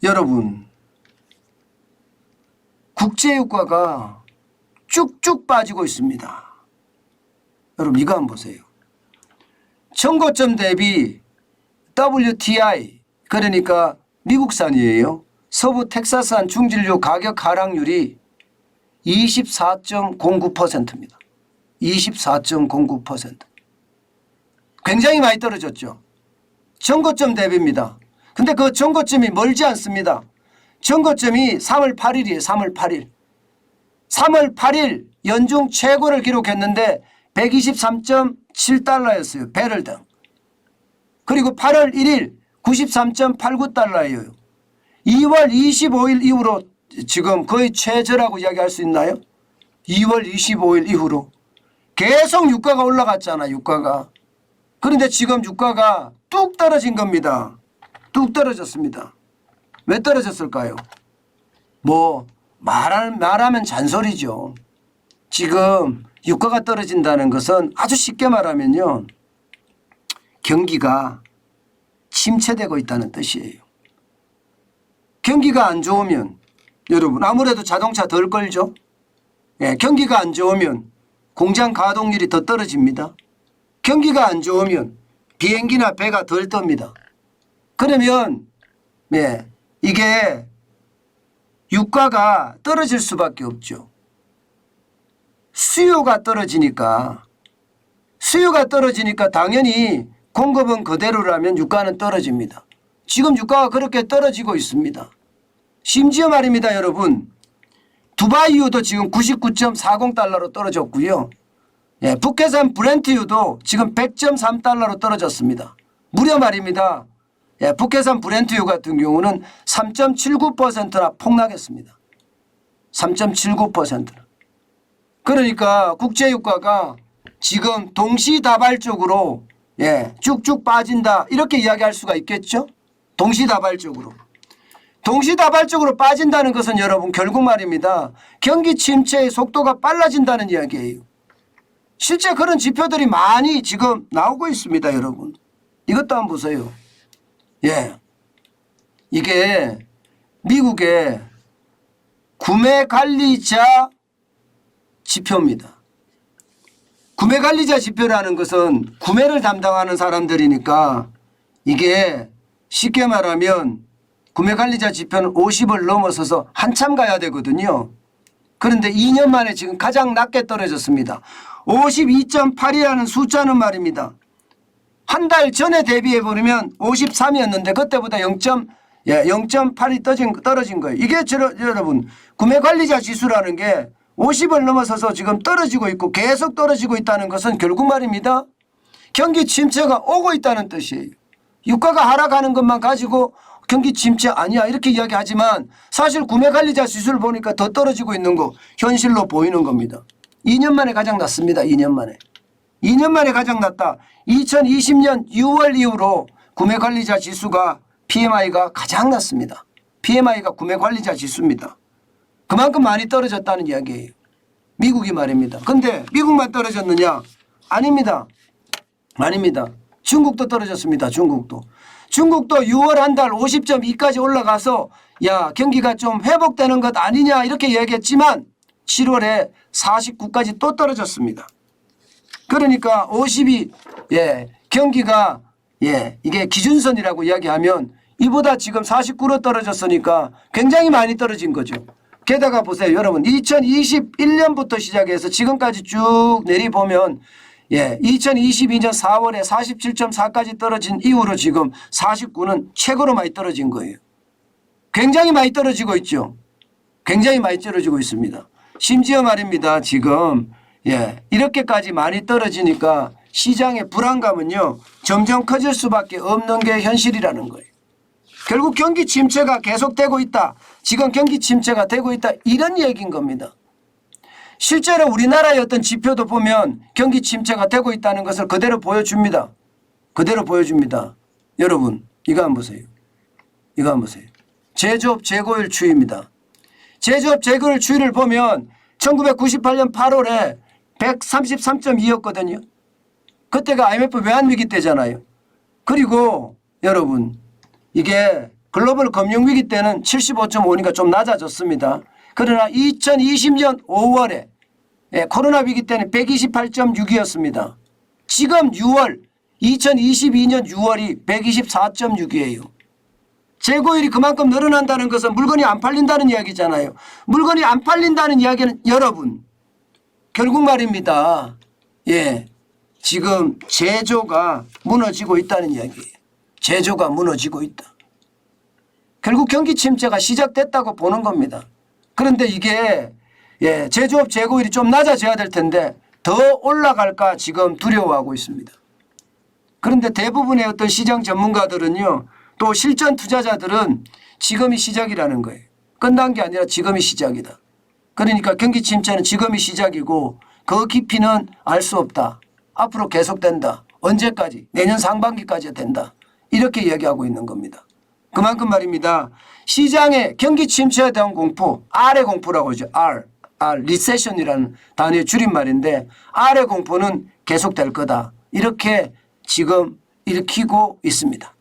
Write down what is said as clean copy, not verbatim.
여러분 국제유가가 쭉쭉 빠지고 있습니다. 여러분 이거 한번 보세요. 청고점 대비 WTI 그러니까 미국산이에요. 서부 텍사스산 중진료 가격 하락률이 24.09%입니다. 24.09%. 굉장히 많이 떨어졌죠. 청고점 대비입니다. 근데 그 청고점이 멀지 않습니다. 청고점이 3월 8일이에요. 3월 8일. 3월 8일 연중 최고를 기록했는데 123.7달러였어요. 배럴당. 그리고 8월 1일 93.89달러예요. 2월 25일 이후로 지금 거의 최저라고 이야기할 수 있나요? 2월 25일 이후로 계속 유가가 올라갔잖아. 유가가. 그런데 지금 유가가 뚝 떨어진 겁니다. 뚝 떨어졌습니다. 왜 떨어졌을까요? 뭐 말하면 잔소리죠. 지금 유가가 떨어진다는 것은 아주 쉽게 말하면요. 경기가 침체되고 있다는 뜻이에요. 경기가 안 좋으면 여러분 아무래도 자동차 덜 끌죠. 예, 경기가 안 좋으면 공장 가동률이 더 떨어집니다. 경기가 안 좋으면 비행기나 배가 덜 뜹니다. 그러면 예, 이게 유가가 떨어질 수밖에 없죠. 수요가 떨어지니까 당연히 공급은 그대로라면 유가는 떨어집니다. 지금 유가가 그렇게 떨어지고 있습니다. 심지어 말입니다. 여러분 두바이유도 지금 99.40달러로 떨어졌고요. 예, 북해산 브렌트유도 지금 100.3달러로 떨어졌습니다. 무려 말입니다. 예, 북해산 브렌트유 같은 경우는 3.79%나 폭락했습니다. 3.79%나. 그러니까 국제유가가 지금 동시다발적으로 예, 쭉쭉 빠진다 이렇게 이야기할 수가 있겠죠. 동시다발적으로 빠진다는 것은 여러분 결국 말입니다. 경기 침체의 속도가 빨라진다는 이야기예요. 실제 그런 지표들이 많이 지금 나오고 있습니다. 여러분 이것도 한번 보세요. 예, 이게 미국의 구매관리자 지표입니다. 구매관리자 지표라는 것은 구매를 담당하는 사람들이니까 이게 쉽게 말하면 구매관리자 지표는 50을 넘어서서 한참 가야 되거든요. 그런데 2년 만에 지금 가장 낮게 떨어졌습니다. 52.8이라는 숫자는 말입니다. 한 달 전에 대비해 보면 53이었는데 그때보다 0.8이 떨어진 거예요. 이게 여러분 구매관리자 지수라는 게 50을 넘어서서 지금 떨어지고 있고 계속 떨어지고 있다는 것은 결국 말입니다. 경기 침체가 오고 있다는 뜻이에요. 유가가 하락하는 것만 가지고 경기 침체 아니야 이렇게 이야기하지만 사실 구매관리자 지수를 보니까 더 떨어지고 있는 거 현실로 보이는 겁니다. 2년 만에 가장 낮습니다. 2년 만에 가장 낮다. 2020년 6월 이후로 구매관리자 지수가 PMI가 가장 낮습니다. PMI가 구매관리자 지수입니다. 그만큼 많이 떨어졌다는 이야기예요. 미국이 말입니다. 그런데 미국만 떨어졌느냐? 아닙니다. 중국도 떨어졌습니다. 중국도 6월 한 달 50.2까지 올라가서 야 경기가 좀 회복되는 것 아니냐 이렇게 얘기했지만 7월에 49까지 또 떨어졌습니다. 그러니까 50이 예, 경기가 예, 이게 기준선이라고 이야기하면 이보다 지금 49로 떨어졌으니까 굉장히 많이 떨어진 거죠. 게다가 보세요. 여러분 2021년부터 시작해서 지금까지 쭉 내리보면 예, 2022년 4월에 47.4까지 떨어진 이후로 지금 49는 최고로 많이 떨어진 거예요. 굉장히 많이 떨어지고 있죠. 굉장히 많이 떨어지고 있습니다. 심지어 말입니다. 지금 예, 이렇게까지 많이 떨어지니까 시장의 불안감은요 점점 커질 수밖에 없는 게 현실이라는 거예요. 결국 경기 침체가 계속되고 있다. 지금 경기 침체가 되고 있다. 이런 얘기인 겁니다. 실제로 우리나라의 어떤 지표도 보면 경기 침체가 되고 있다는 것을 그대로 보여줍니다. 여러분 이거 한번 보세요. 제조업 재고율 추이입니다. 제조업 재고율 추이를 보면 1998년 8월에 133.2였거든요. 그때가 IMF 외환위기 때잖아요. 그리고 여러분 이게 글로벌 금융위기 때는 75.5니까 좀 낮아졌습니다. 그러나 2020년 5월에 코로나 위기 때는 128.6이었습니다. 지금 6월 2022년 6월이 124.6이에요. 재고율이 그만큼 늘어난다는 것은 물건이 안 팔린다는 이야기잖아요. 물건이 안 팔린다는 이야기는 여러분 결국 말입니다. 지금 제조가 무너지고 있다는 이야기예요. 제조가 무너지고 있다. 결국 경기 침체가 시작됐다고 보는 겁니다. 그런데 이게 제조업 재고율이 좀 낮아져야 될 텐데 더 올라갈까 지금 두려워하고 있습니다. 그런데 대부분의 어떤 시장 전문가들은요, 또 실전 투자자들은 지금이 시작이라는 거예요. 끝난 게 아니라 지금이 시작이다. 그러니까 경기 침체는 지금이 시작이고 그 깊이는 알 수 없다. 앞으로 계속된다. 언제까지? 내년 상반기까지 된다. 이렇게 이야기하고 있는 겁니다. 그만큼 말입니다. 시장의 경기 침체에 대한 공포, R의 공포라고 하죠. 리세션이라는 단어의 줄임말인데 R의 공포는 계속될 거다. 이렇게 지금 일으키고 있습니다.